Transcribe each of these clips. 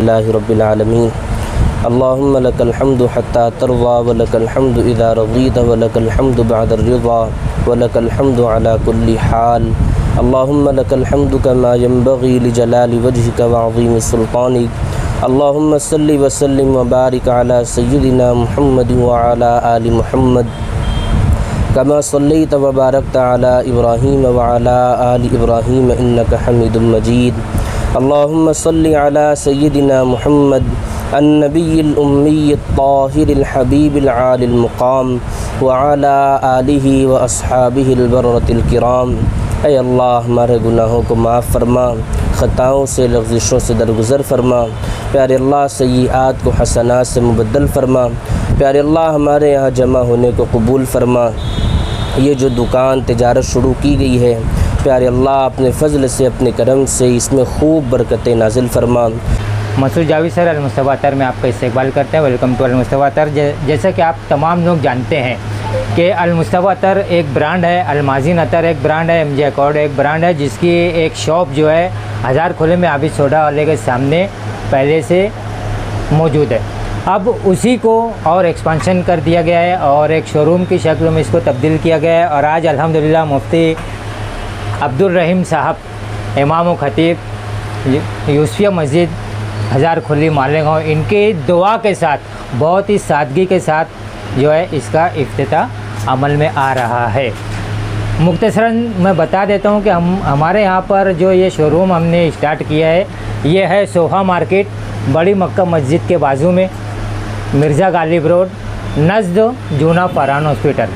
अल्हम्दुलिल्लाहि रब्बिल आलमीन। अल्लाहुम्मा लकल हम्दु हत्ता तर्ज़ा व लकल हम्दु इज़ा रज़ीत व लकल हम्दु बअद रिज़ा व लकल हम्दु अला कुल्ली हाल। अल्लाहुम्मा लकल हम्दु कमा यंबग़ी लिजलाली वजहिका व अज़ीमी सुल्तानिक। अल्लाहुम्मा सल्लि व सल्लिम व बारिक अला सय्यिदिना मुहम्मद व अला आलि मुहम्मद कमा सल्लैत व बारकत अला इब्राहीम व अला आलि इब्राहीम इन्नका हमीदुम मजीद। अल्लाहुम्मा सल्लि अला सय्यिदिना मुहम्मद अन्नबिय्यिल उम्मिय्यित ताहिरिल हबीबिल आलिल मुक़ाम व अला आलिहि व अस्हाबिहिल बर्रतिल किराम। ऐ अल्लाह हमारे गुनाहों को माफ़ फरमा, ख़ताओं से लग़ज़िशों से दरगुज़र फरमा। प्यारे अल्लाह सय्यात को हसनात से मुबद्दल फरमा। प्यारे अल्लाह हमारे यहाँ जमा होने को कबूल फरमा। ये जो दुकान तिजारत शुरू की गई है, प्यारे अल्लाह अपने फ़ज़ल से अपने करम से इसमें खूब बरकतें नाज़िल फरमा। मसूद जावेद सर अल-मुस्तफ़ा अतर में आपका इस्तक़बाल करते हैं। वेलकम टू अल-मुस्तफ़ा अतर। जैसा कि आप तमाम लोग जानते हैं कि अल-मुस्तफ़ा अतर एक ब्रांड है, अल-माज़िन अतर एक ब्रांड है, MJ एकॉर्ड एक ब्रांड है, जिसकी एक शॉप जो है हज़ार खुले में आबिद सोडा वाले के सामने पहले से मौजूद है। अब उसी को और एक्सपांशन कर दिया गया है और एक शोरूम की शक्ल में इसको तब्दील किया गया है। और आज अल्हम्दुलिल्लाह मुफ्ती अब्दुल रहीम साहब, इमाम व ख़तीब यूसुफिया मस्जिद हज़ार खुली मालिक, इनकी दुआ के साथ बहुत ही सादगी के साथ जो है इसका इफ्तिताह अमल में आ रहा है। मुख्तसरन मैं बता देता हूँ कि हमारे यहाँ पर जो ये शोरूम हमने स्टार्ट किया है, ये है सोहा मार्केट, बड़ी मक्का मस्जिद के बाजू में, मिर्ज़ा गालिब रोड, नज़द जूना फरहान हॉस्पिटल।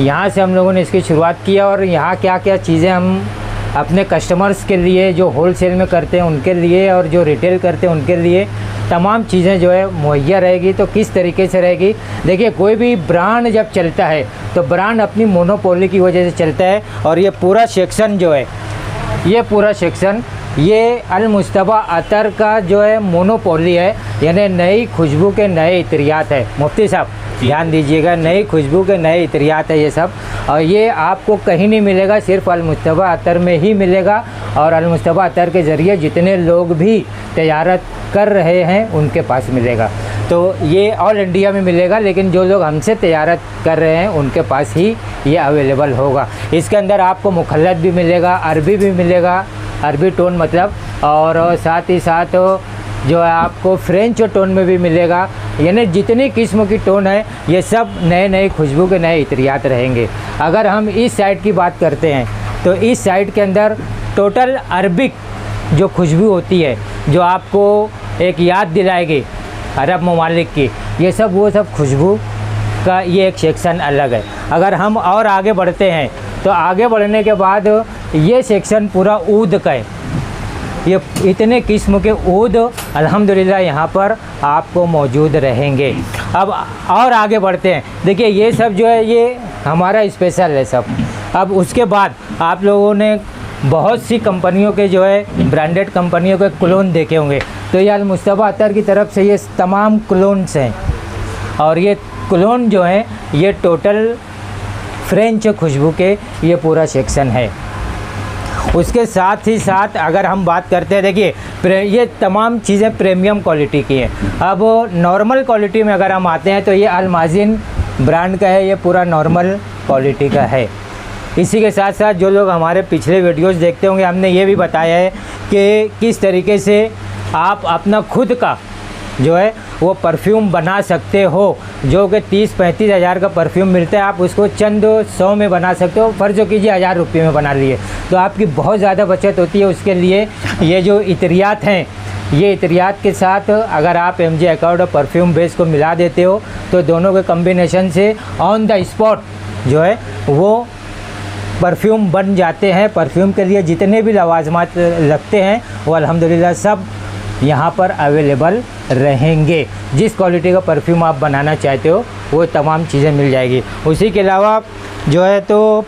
यहाँ से हम लोगों ने इसकी शुरुआत की और यहाँ क्या क्या चीज़ें हम अपने कस्टमर्स के लिए जो होलसेल में करते हैं उनके लिए और जो रिटेल करते हैं उनके लिए तमाम चीज़ें जो है मुहैया रहेगी। तो किस तरीके से रहेगी, देखिए कोई भी ब्रांड जब चलता है तो ब्रांड अपनी मोनोपोली की वजह से चलता है। और ये पूरा सेक्शन जो है, ये पूरा सेक्शन ये अल-मुस्तफ़ा अतर का जो है मोनोपोली है, यानी नई खुशबू के नए इत्रियात है। मुफ्ती साहब ध्यान दीजिएगा, नई खुशबू के नए इत्रियात है ये सब, और ये आपको कहीं नहीं मिलेगा, सिर्फ अल-मुस्तफ़ा अतर में ही मिलेगा। और अल-मुस्तफ़ा अतर के ज़रिए जितने लोग भी तजारत कर रहे हैं उनके पास मिलेगा। तो ये ऑल इंडिया में मिलेगा, लेकिन जो लोग हमसे तजारत कर रहे हैं उनके पास ही ये अवेलेबल होगा। इसके अंदर आपको मुखल्लत भी मिलेगा, अरबी भी मिलेगा, अरबी टोन मतलब, और साथ ही साथ जो है आपको फ्रेंच टोन में भी मिलेगा। यानी जितनी किस्म की टोन है ये सब नए नए खुशबू के नए इत्रियात रहेंगे। अगर हम इस साइड की बात करते हैं तो इस साइड के अंदर टोटल अरबिक जो खुशबू होती है, जो आपको एक याद दिलाएगी अरब ममालिक की, ये सब वो सब खुशबू का ये एक सेक्शन अलग है। अगर हम और आगे बढ़ते हैं तो आगे बढ़ने के बाद ये सेक्शन पूरा ऊद का है। ये इतने किस्म के ऊद अल्हम्दुलिल्लाह यहाँ पर आपको मौजूद रहेंगे। अब और आगे बढ़ते हैं, देखिए ये सब जो है ये हमारा स्पेशल है सब। अब उसके बाद आप लोगों ने बहुत सी कंपनियों के जो है ब्रांडेड कंपनियों के क्लोन देखे होंगे, तो ये अल-मुस्तफ़ा अतर की तरफ से ये तमाम क्लोन्स हैं। और ये क्लोन जो हैं ये टोटल फ्रेंच खुशबू के ये पूरा सेक्शन है। उसके साथ ही साथ अगर हम बात करते हैं, देखिए ये तमाम चीज़ें प्रीमियम क्वालिटी की हैं। अब नॉर्मल क्वालिटी में अगर हम आते हैं तो ये अल-माज़िन ब्रांड का है, ये पूरा नॉर्मल क्वालिटी का है। इसी के साथ साथ जो लोग हमारे पिछले वीडियोस देखते होंगे, हमने ये भी बताया है कि किस तरीके से आप अपना खुद का जो है वो परफ्यूम बना सकते हो, जो कि 30-35 हज़ार का परफ्यूम मिलता है, आप उसको चंद 100 में बना सकते हो। फ़र्ज़ कीजिए 1000 रुपये में बना लिए तो आपकी बहुत ज़्यादा बचत होती है। उसके लिए ये जो इत्रियात हैं, ये इत्रियात के साथ अगर आप MJ एकॉर्ड और परफ्यूम बेस को मिला देते हो तो दोनों के कम्बिनेशन से ऑन द स्पॉट जो है वो परफ्यूम बन जाते हैं। परफ्यूम के लिए जितने भी लवाजमात लगते हैं वो अल्हम्दुलिल्लाह सब यहाँ पर अवेलेबल रहेंगे। जिस क्वालिटी का परफ्यूम आप बनाना चाहते हो वो तमाम चीज़ें मिल जाएगी। उसी के अलावा जो है तो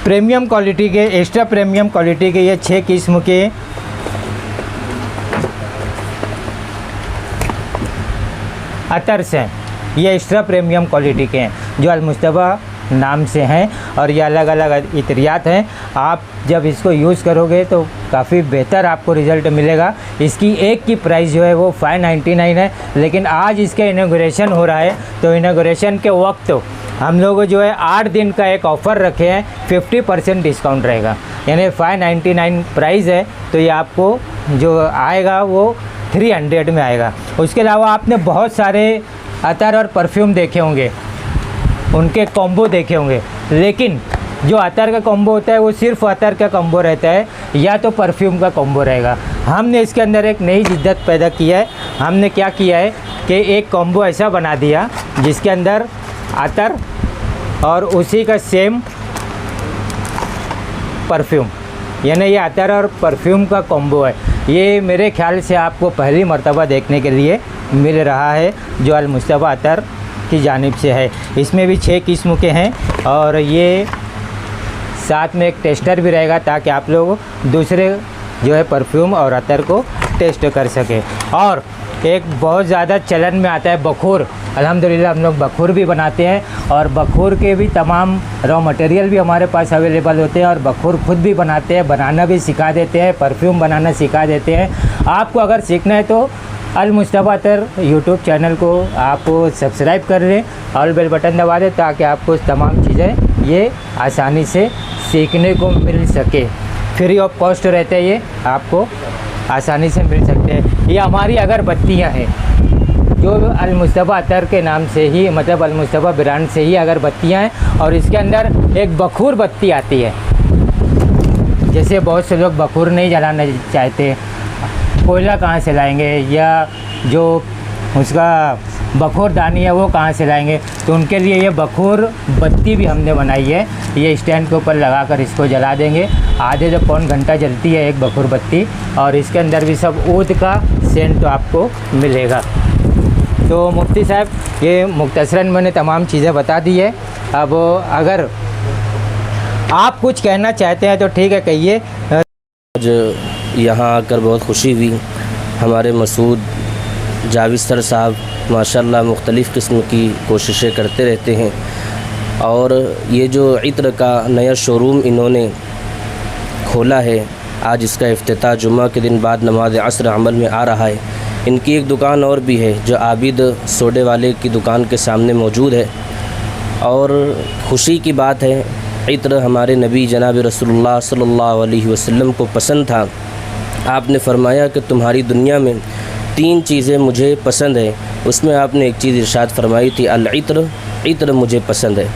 प्रीमियम क्वालिटी के, एक्स्ट्रा प्रीमियम क्वालिटी के ये 6 किस्म के अतर्स हैं, ये एक्स्ट्रा प्रीमियम क्वालिटी के हैं जो अल-मुस्तफ़ा नाम से हैं और ये अलग अलग इतरियात हैं। आप जब इसको यूज़ करोगे तो काफ़ी बेहतर आपको रिज़ल्ट मिलेगा। इसकी एक की प्राइस जो है वो 599 है, लेकिन आज इसका इनॉग्रेशन हो रहा है, तो इनॉग्रेशन के वक्त हम लोग जो है 8 दिन का एक ऑफ़र रखे हैं, 50% डिस्काउंट रहेगा, यानी 599 प्राइस है, तो ये आपको जो आएगा वो 300 में आएगा। उसके अलावा आपने बहुत सारे अतर और परफ्यूम देखे होंगे, उनके कॉम्बो देखे होंगे, लेकिन जो अतर का कॉम्बो होता है वो सिर्फ अतर का कॉम्बो रहता है या तो परफ्यूम का कॉम्बो रहेगा। हमने इसके अंदर एक नई जिद्दत पैदा की है। हमने क्या किया है कि एक कॉम्बो ऐसा बना दिया जिसके अंदर अतर और उसी का सेम परफ्यूम, यानी ये अतर और परफ्यूम का कॉम्बो है। ये मेरे ख्याल से आपको पहली मर्तबा देखने के लिए मिल रहा है जो अल मुस्तफ़ा अतर की जानिब से है। इसमें भी 6 किस्म के हैं और ये साथ में एक टेस्टर भी रहेगा ताकि आप लोग दूसरे जो है परफ्यूम और अतर को टेस्ट कर सकें। और एक बहुत ज़्यादा चलन में आता है बखूर। अल्हम्दुलिल्लाह हम लोग बखूर भी बनाते हैं और बखूर के भी तमाम रॉ मटेरियल भी हमारे पास अवेलेबल होते हैं और बखूर खुद भी बनाते हैं, बनाना भी सिखा देते हैं, परफ्यूम बनाना सिखा देते हैं। आपको अगर सीखना है तो अल मुस्तफ़ा अतर यूट्यूब चैनल को आप सब्सक्राइब कर लें और बेल बटन दबा दें ताकि आपको तमाम चीज़ें ये आसानी से सीखने को मिल सके। फ्री ऑफ कॉस्ट रहते हैं, ये आपको आसानी से मिल सकते हैं। ये हमारी अगरबत्तियाँ हैं जो अल मुस्तफ़ा अतर के नाम से ही, मतलब अल मुस्तफ़ा ब्रांड से ही अगरबत्तियाँ हैं और इसके अंदर एक बखूर बत्ती आती है। जैसे बहुत से लोग बखूर नहीं जलाना चाहते, कोयला कहाँ से लाएंगे या जो उसका बखूर दानी है वो कहाँ से लाएंगे, तो उनके लिए ये बखूर बत्ती भी हमने बनाई है। ये स्टैंड के ऊपर लगाकर इसको जला देंगे, आधे से पौन घंटा जलती है एक बखूर बत्ती और इसके अंदर भी सब ऊद का सेंट तो आपको मिलेगा। तो मुफ्ती साहब ये मुख्तसरन मैंने तमाम चीज़ें बता दी है। अब अगर आप कुछ कहना चाहते हैं तो ठीक है, कहिए। आज यहाँ आकर बहुत खुशी हुई। हमारे मसूद जावेद सर साहब माशाल्लाह मुख्तलिफ़ किस्म की कोशिशें करते रहते हैं और ये जो इत्र का नया शोरूम इन्होंने खोला है, आज इसका इफ्तिताह जुम्मा के दिन बाद नमाज असर अमल में आ रहा है। इनकी एक दुकान और भी है जो आबिद सोडे वाले की दुकान के सामने मौजूद है और खुशी की बात है, इत्र हमारे नबी जनाब रसूलुल्लाह सल्लल्लाहु अलैहि वसल्लम को पसंद था। आपने फरमाया कि तुम्हारी दुनिया में 3 चीज़ें मुझे पसंद है, उसमें आपने एक चीज़ इरशाद फरमाई थी, अल इत्र, इत्र मुझे पसंद है।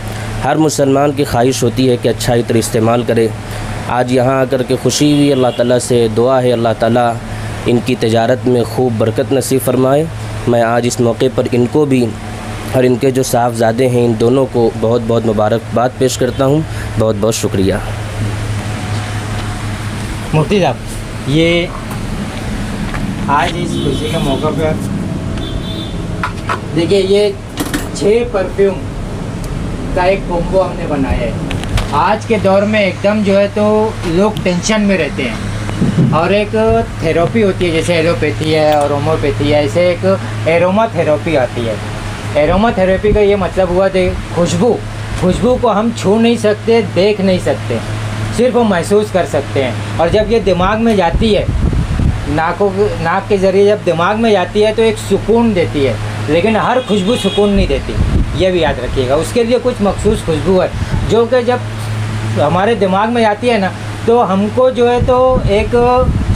हर मुसलमान की ख्वाहिश होती है कि अच्छा इत्र इस्तेमाल करे। आज यहाँ आकर के खुशी हुई। अल्लाह ताला से दुआ है अल्लाह ताला इनकी तजारत में खूब बरकत नसीब फरमाए। मैं आज इस मौके पर इनको भी और इनके जो साहबजादे हैं इन दोनों को बहुत बहुत मुबारकबाद पेश करता हूँ। बहुत बहुत शुक्रिया। मुफ्ती साहब ये आज इस खुशी के मौके पर देखिए ये 6 परफ्यूम का एक कॉम्बो हमने बनाया है। आज के दौर में एकदम जो है तो लोग टेंशन में रहते हैं और एक थेरेपी होती है जैसे एलोपैथी है और होम्योपैथी है, ऐसे एक एरोमा थेरेपी आती है। एरोमा थेरेपी का ये मतलब हुआ कि खुशबू को हम छू नहीं सकते, देख नहीं सकते, सिर्फ हम महसूस कर सकते हैं। और जब ये दिमाग में जाती है, नाक के ज़रिए जब दिमाग में जाती है तो एक सुकून देती है, लेकिन हर खुशबू सुकून नहीं देती, ये भी याद रखिएगा। उसके लिए कुछ मखसूस खुशबू है जो कि जब हमारे दिमाग में जाती है ना तो हमको जो है तो एक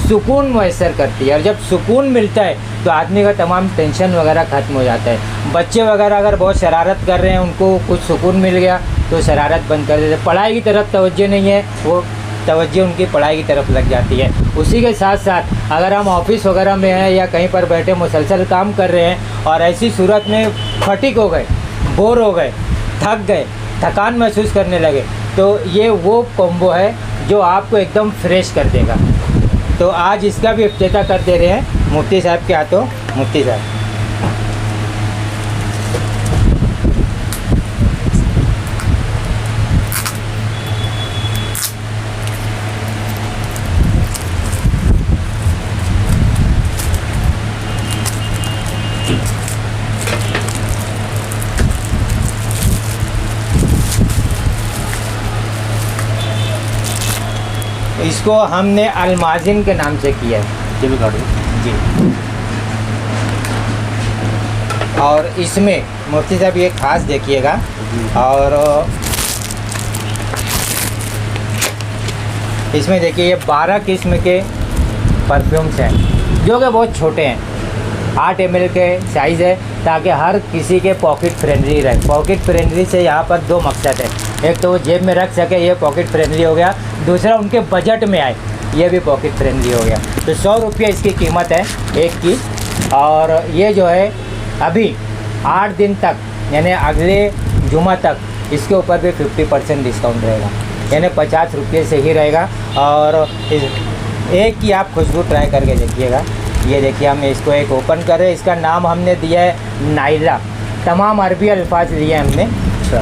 सुकून मैसर करती है और जब सुकून मिलता है तो आदमी का तमाम टेंशन वगैरह ख़त्म हो जाता है। बच्चे वगैरह अगर बहुत शरारत कर रहे हैं, उनको कुछ सुकून मिल गया तो शरारत बंद कर देते। पढ़ाई की तरफ तवज्जो नहीं है, वो तवज्जो उनकी पढ़ाई की तरफ लग जाती है। उसी के साथ साथ अगर हम ऑफिस वगैरह में हैं या कहीं पर बैठे मुसलसल काम कर रहे हैं और ऐसी सूरत में फटीक हो गए, बोर हो गए, थक गए, थकान महसूस करने लगे, तो ये वो कॉम्बो है जो आपको एकदम फ्रेश कर देगा। तो आज इसका भी इफ्तिताह कर दे रहे हैं मुफ्ती साहब के हाथों। मुफ्ती साहब इसको हमने अलमाजिन के नाम से किया है ये भी काट दो। जी। और इसमें मुफ्ती साहब ये खास देखिएगा, और इसमें देखिए ये 12 किस्म के परफ्यूम्स हैं जो कि बहुत छोटे हैं, 8 ml के साइज़ है, ताकि हर किसी के पॉकेट फ्रेंडली रहे। पॉकेट फ्रेंडली से यहाँ पर 2 मकसद है, एक तो वो जेब में रख सके, ये पॉकेट फ्रेंडली हो गया, दूसरा उनके बजट में आए, ये भी पॉकेट फ्रेंडली हो गया। तो 100 रुपये इसकी कीमत है एक की, और ये जो है अभी 8 दिन तक यानी अगले जुमा तक इसके ऊपर भी 50% डिस्काउंट रहेगा, यानी 50 रुपये से ही रहेगा। और एक की आप खुशबू ट्राई करके देखिएगा। ये देखिए हम इसको एक ओपन कर रहे हैं, इसका नाम हमने दिया है नाइला, तमाम अरबी अल्फाज लिए हमने। अच्छा,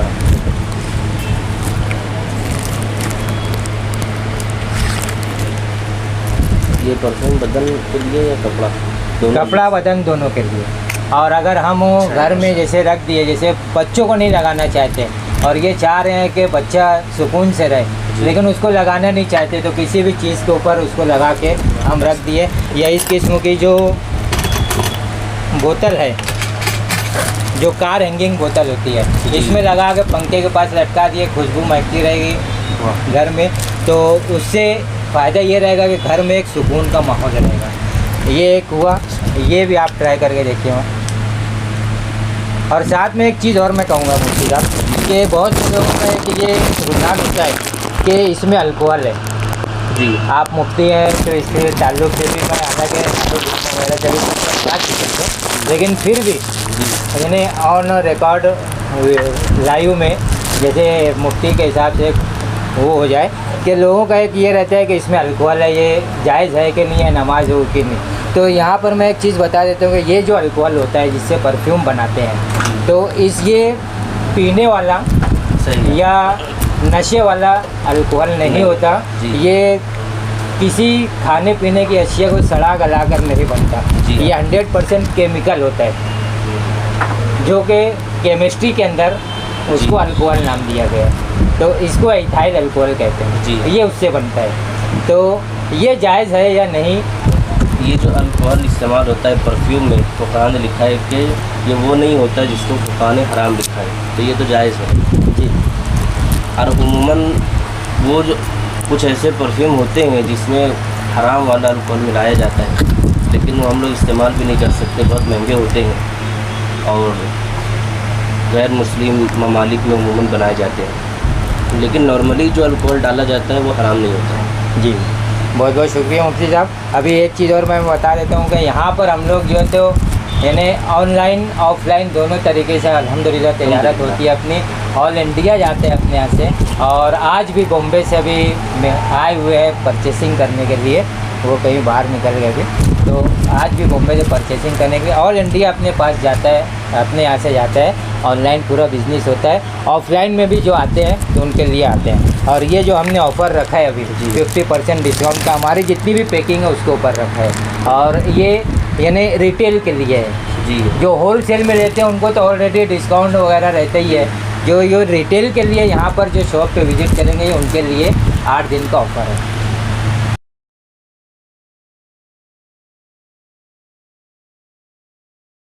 ये परफ्यूम बदन के लिए या कपड़ा? दोनों? कपड़ा बदन दोनों के लिए। और अगर हम घर में जैसे रख दिए, जैसे बच्चों को नहीं लगाना चाहते और ये चाह रहे हैं कि बच्चा सुकून से रहे, लेकिन उसको लगाना नहीं चाहते, तो किसी भी चीज़ के ऊपर उसको लगा के हम रख दिए। या इस किस्म की जो बोतल है, जो कार हैंगिंग बोतल होती है, इसमें लगा के पंखे के पास लटका दिए, खुशबू महकती रहेगी घर में, तो उससे फ़ायदा ये रहेगा कि घर में एक सुकून का माहौल रहेगा। ये एक हुआ, ये भी आप ट्राई करके देखिए। और साथ में एक चीज़ और मैं कहूँगा मुफ्ती साहब, कि बहुत लोगों का है कि ये रुझान होता है कि इसमें अल्कोहल है। जी, आप मुफ्ती हैं तो इसके ताल्लुक़ से भी मैं हालांकि वगैरह से भी बात कर सकते हैं, लेकिन फिर भी यानी ऑन रिकॉर्ड लाइव में जैसे मुफ्ती के हिसाब से वो हो जाए कि लोगों का एक ये रहता है कि इसमें अल्कोहल है, ये जायज़ है कि नहीं है, नमाज हो कि नहीं। तो यहाँ पर मैं एक चीज़ बता देता हूँ कि ये जो अल्कोहल होता है जिससे परफ्यूम बनाते हैं, तो ये पीने वाला या नशे वाला अल्कोहल नहीं होता। ये किसी खाने पीने की अशिया को सड़ा गला कर नहीं बनता। ये 100% केमिकल होता है, जो कि केमिस्ट्री के अंदर उसको अल्कोहल नाम दिया गया है। तो इसको इथाइल अल्कोहल कहते हैं, ये उससे बनता है। तो ये जायज़ है या नहीं? ये जो अल्कोहल इस्तेमाल होता है परफ्यूम में, तो कुरान में लिखा है कि ये वो नहीं होता जिसको फुकाने हराम लिखा है, तो ये तो जायज़ है जी। और उमूमन वो जो कुछ ऐसे परफ्यूम होते हैं जिसमें हराम वाला अल्कोहल मिलाया जाता है, लेकिन वो हम लोग इस्तेमाल भी नहीं कर सकते, बहुत महंगे होते हैं और गैर मुस्लिम ममालिक में उमूमन बनाए जाते हैं। लेकिन नॉर्मली जो अल्कोहल डाला जाता है वो हराम नहीं होता है जी। बहुत बहुत शुक्रिया मुफ्ती साहब। अभी एक चीज़ और मैं बता देता हूँ कि यहाँ पर हम लोग जो है तो यानी ऑनलाइन ऑफलाइन दोनों तरीके से अल्हम्दुलिल्लाह तजारत होती है अपनी। ऑल इंडिया जाते हैं अपने यहाँ से, और आज भी बॉम्बे से अभी आए हुए हैं परचेसिंग करने के लिए, वो कहीं बाहर निकल गए थे, तो आज भी बॉम्बे से परचेसिंग करने के लिए ऑल इंडिया अपने पास जाता है, अपने यहाँ से जाता है। ऑनलाइन पूरा बिजनेस होता है, ऑफलाइन में भी जो आते हैं तो उनके लिए आते हैं। और ये जो हमने ऑफ़र रखा है अभी 50% डिस्काउंट का, हमारी जितनी भी पैकिंग है उसके ऊपर रखा है। और ये यानी रिटेल के लिए है जी। जो होल सेल में लेते हैं उनको तो ऑलरेडी डिस्काउंट वगैरह रहता ही है। जो रिटेल के लिए यहाँ पर जो शॉप पे विज़िट करेंगे उनके लिए 8 दिन का ऑफ़र है।